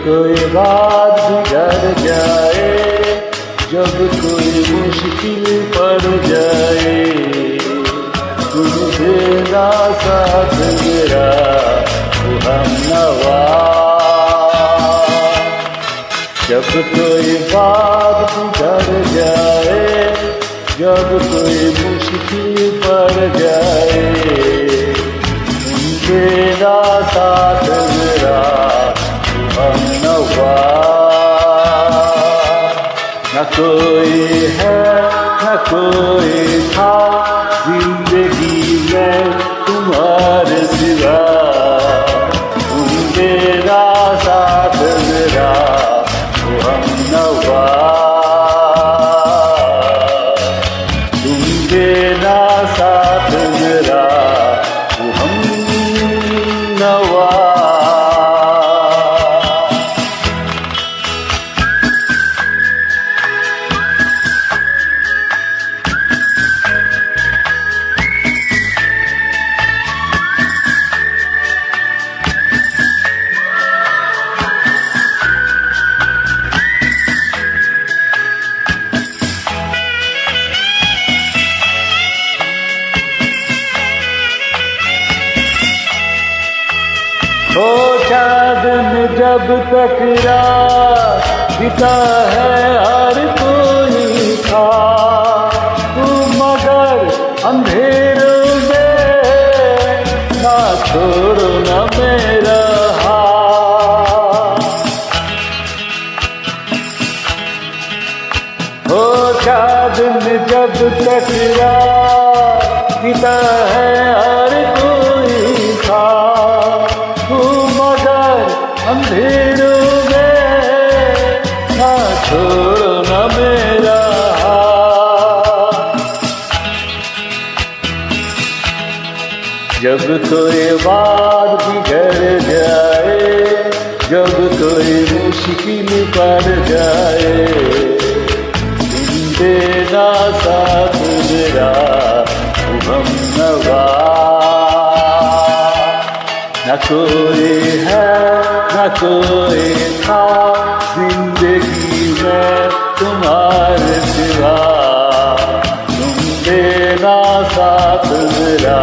कोई बात बिगड़ जाए, जब कोई मुश्किल पड़ जाए, तुम देना साथ मेरा वो हमनवा। जब कोई बात बिगड़ जाए, जब कोई मुश्किल पड़ जाए, तुम देना साथ मेरा हमनवा। न कोई है न कोई था जिंदगी में तुम्हारे सिवा, तुम मेरा साथ मेरा वो हमनवा। तुम मेरा साथ मेरा वो हमनवा। हो चाँदन जब तक रात बिता है हर कोई था, तुम मगर अंधेरों में ना छोड़ो न मेरा हाथ। हो चाँदन जब तक रात बिता है हर कोई था, अंधेरों में ना छोड़ो न मेरा हाथ। जब कोई बात बिगड़ जाए, जब कोई मुश्किल पड़ जाए, तुम देना साथ मेरा वो हमनवा। न कोई है न कोई था जिंदगी में तुम्हारे सिवा, तुम देना साथ मेरा